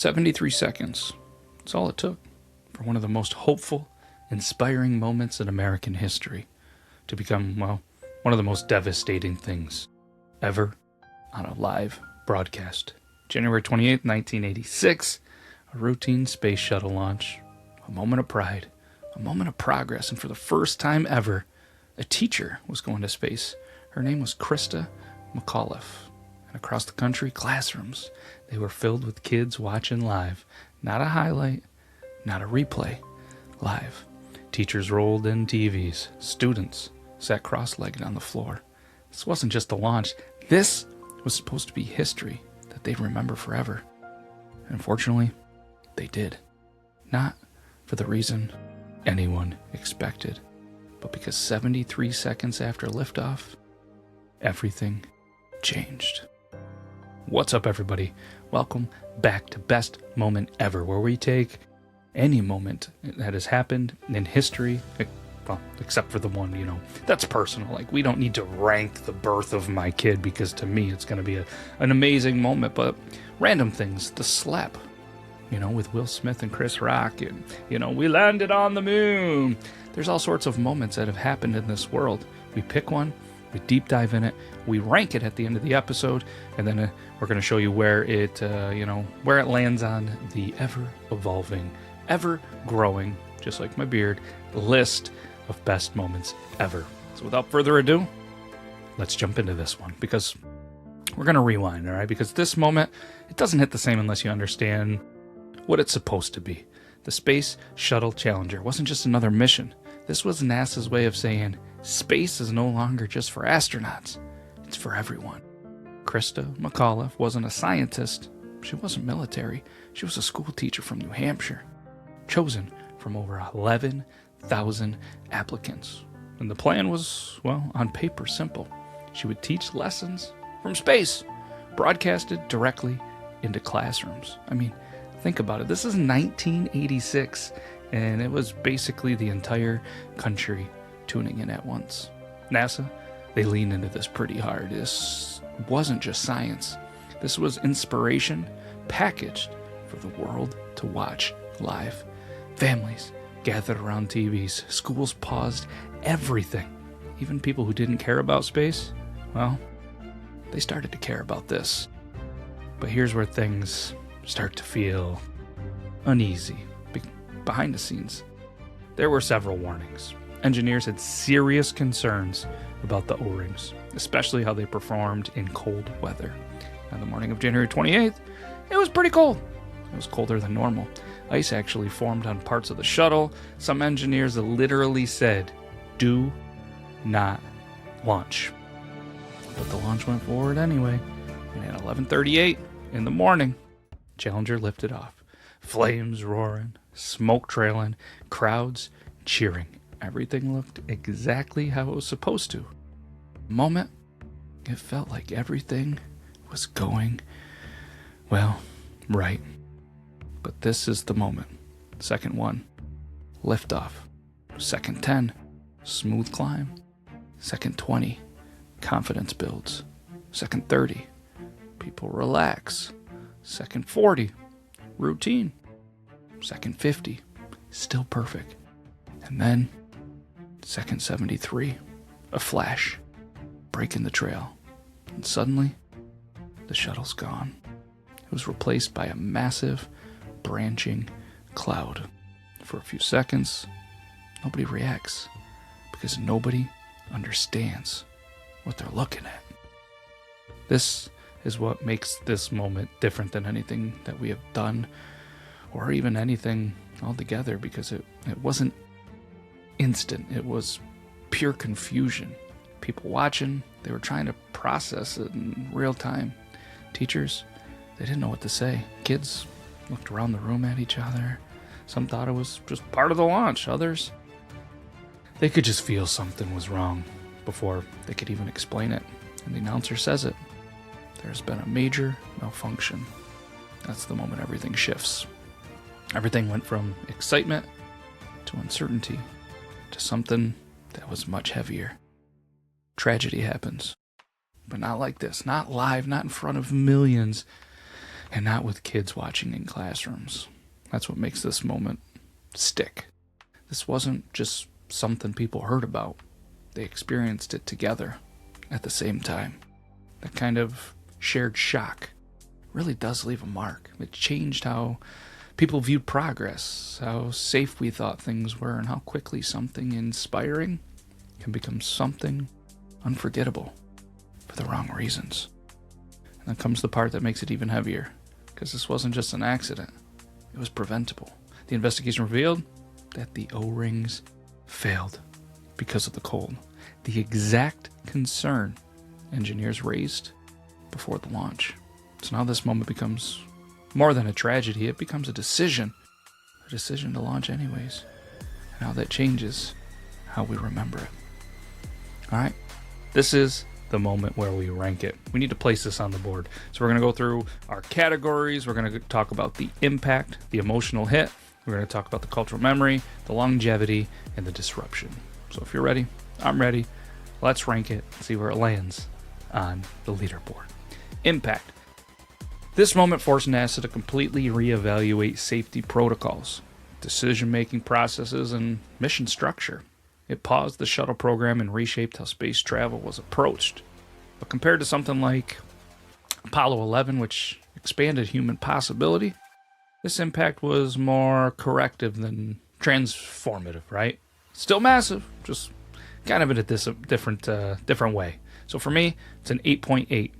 73 seconds. That's all it took for one of the most hopeful, inspiring moments in American history to become, well, one of the most devastating things ever on a live broadcast. January 28th, 1986, a routine space shuttle launch, a moment of pride, a moment of progress, and for the first time ever, a teacher was going to space. Her name was Krista McAuliffe. And across the country, classrooms, they were filled with kids watching live. Not a highlight, not a replay, live. Teachers rolled in TVs. Students sat cross-legged on the floor. This wasn't just a launch. This was supposed to be history that they'd remember forever. And unfortunately, they did. Not for the reason anyone expected, but because 73 seconds after liftoff, everything changed. What's up, everybody? Welcome back to Best Moment Ever, where we take any moment that has happened in history, well, except for the one, that's personal. Like, we don't need to rank the birth of my kid because to me it's going to be an amazing moment, but random things, the slap, with Will Smith and Chris Rock, and, we landed on the moon. There's all sorts of moments that have happened in this world. We pick one, we deep dive in it, we rank it at the end of the episode, and then we're going to show you where it, where it lands on the ever-evolving, ever-growing, just like my beard, list of best moments ever. So without further ado, let's jump into this one, because we're going to rewind, all right? Because this moment, it doesn't hit the same unless you understand what it's supposed to be. The Space Shuttle Challenger wasn't just another mission. This was NASA's way of saying, space is no longer just for astronauts. It's for everyone. Krista McAuliffe wasn't a scientist. She wasn't military. She was a school teacher from New Hampshire, chosen from over 11,000 applicants. And the plan was, well, on paper, simple. She would teach lessons from space, broadcasted directly into classrooms. I mean, think about it. This is 1986, and it was basically the entire country tuning in at once. NASA, they leaned into this pretty hard. This wasn't just science. This was inspiration packaged for the world to watch live. Families gathered around TVs. Schools paused everything. Even people who didn't care about space, well, they started to care about this. But here's where things start to feel uneasy. Behind the scenes, there were several warnings. Engineers had serious concerns about the O-rings, especially how they performed in cold weather. On the morning of January 28th, it was pretty cold. It was colder than normal. Ice actually formed on parts of the shuttle. Some engineers literally said, "Do not launch." But the launch went forward anyway, and at 11:38 in the morning, Challenger lifted off. Flames roaring, smoke trailing, crowds cheering. Everything looked exactly how it was supposed to. The moment, it felt like everything was going, well, right. But this is the moment. Second 1, liftoff. Second 10, smooth climb. Second 20, confidence builds. Second 30, people relax. Second 40, routine. Second 50, still perfect. And then, second 73, a flash, breaking the trail. And suddenly, the shuttle's gone. It was replaced by a massive, branching cloud. For a few seconds, nobody reacts, because nobody understands what they're looking at. This is what makes this moment different than anything that we have done, or even anything altogether, because it wasn't instant. It was pure confusion. People watching, they were trying to process it in real time. Teachers, they didn't know what to say. Kids looked around the room at each other. Some thought it was just part of the launch. Others, they could just feel something was wrong before they could even explain it. And the announcer says it. There's been a major malfunction. That's the moment everything shifts. Everything went from excitement to uncertainty to something that was much heavier. Tragedy happens. But not like this. Not live, not in front of millions. and not with kids watching in classrooms. That's what makes this moment stick. This wasn't just something people heard about. They experienced it together at the same time. That kind of shared shock really does leave a mark. It changed how people viewed progress, how safe we thought things were, and how quickly something inspiring can become something unforgettable for the wrong reasons. And then comes the part that makes it even heavier, because this wasn't just an accident. It was preventable. The investigation revealed that the O-rings failed because of the cold. The exact concern engineers raised before the launch. So now this moment becomes more than a tragedy. It becomes a decision to launch anyways. And how that changes how we remember it. All right, this is the moment where we rank it. We need to place this on the board. So we're going to go through our categories. We're going to talk about the impact, the emotional hit. We're going to talk about the cultural memory, the longevity, and the disruption. So if you're ready, I'm ready. Let's rank it and see where it lands on the leaderboard. Impact. This moment forced NASA to completely reevaluate safety protocols, decision-making processes, and mission structure. It paused the shuttle program and reshaped how space travel was approached. But compared to something like Apollo 11, which expanded human possibility, this impact was more corrective than transformative, right? Still massive, just kind of in a different way. So for me, it's an 8.8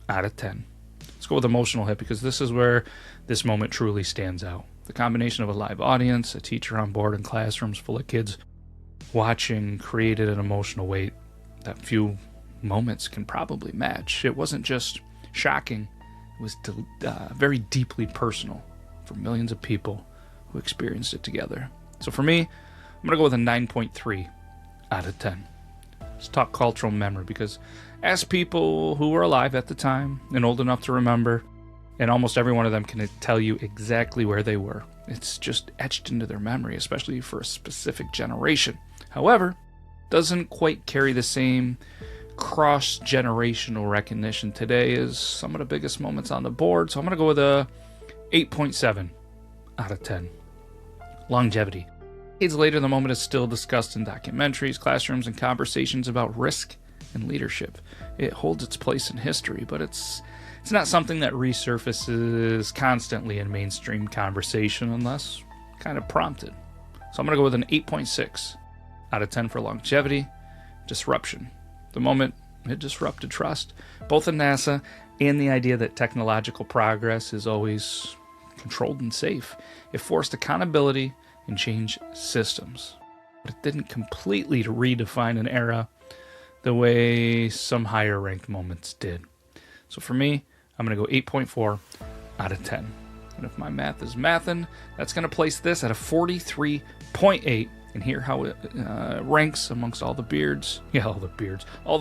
out of 10. Let's go with emotional hit, because this is where this moment truly stands out. The combination of a live audience, a teacher on board, and classrooms full of kids watching created an emotional weight that few moments can probably match. It wasn't just shocking, it was very deeply personal for millions of people who experienced it together. So for me, I'm going to go with a 9.3 out of 10. Let's talk cultural memory, because ask people who were alive at the time and old enough to remember, and almost every one of them can tell you exactly where they were. It's just etched into their memory, especially for a specific generation. However, doesn't quite carry the same cross-generational recognition today as some of the biggest moments on the board. So I'm going to go with a 8.7 out of 10. Longevity. Decades later, the moment is still discussed in documentaries, classrooms, and conversations about risk and leadership. It holds its place in history, but it's not something that resurfaces constantly in mainstream conversation unless kind of prompted. So I'm going to go with an 8.6 out of 10 for longevity. Disruption. The moment, it disrupted trust, both in NASA and the idea that technological progress is always controlled and safe. It forced accountability and changed systems. But it didn't completely redefine an era the way some higher ranked moments did. So for me, I'm going to go 8.4 out of 10. And if my math is mathin', that's going to place this at a 43.8. And hear how it ranks amongst all the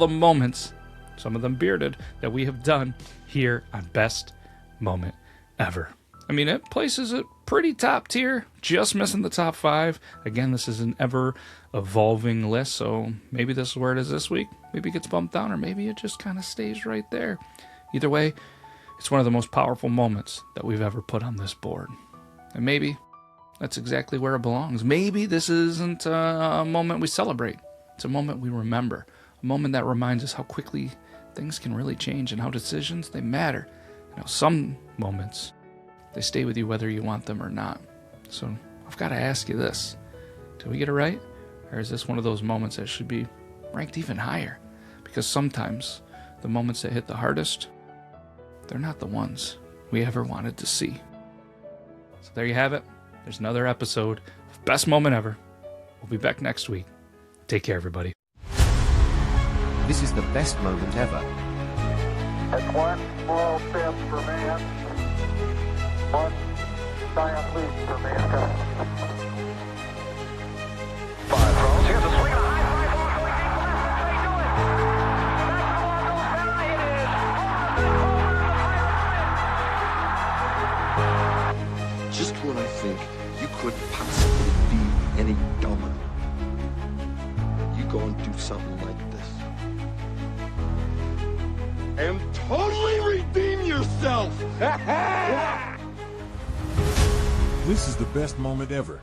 moments, some of them bearded, that we have done here on Best Moment Ever. I mean, it places it pretty top tier, just missing the top 5. Again, this is an ever-evolving list, so maybe this is where it is this week. Maybe it gets bumped down, or maybe it just kind of stays right there. Either way, it's one of the most powerful moments that we've ever put on this board. And maybe that's exactly where it belongs. Maybe this isn't a moment we celebrate. It's a moment we remember. A moment that reminds us how quickly things can really change and how decisions, they matter. And how some moments, they stay with you whether you want them or not. So I've got to ask you this. Did we get it right? Or is this one of those moments that should be ranked even higher? Because sometimes the moments that hit the hardest, they're not the ones we ever wanted to see. So there you have it. There's another episode of Best Moment Ever. We'll be back next week. Take care, everybody. This is the best moment ever. It's one small step for man, one giant leap for mankind. 5 throws. Here's a swing and a high fly ball going deep left. That's the ball goes by. It is over the fire line. Just when I think you couldn't possibly be any dumber, you go and do something like this and totally redeem yourself! This is the best moment ever.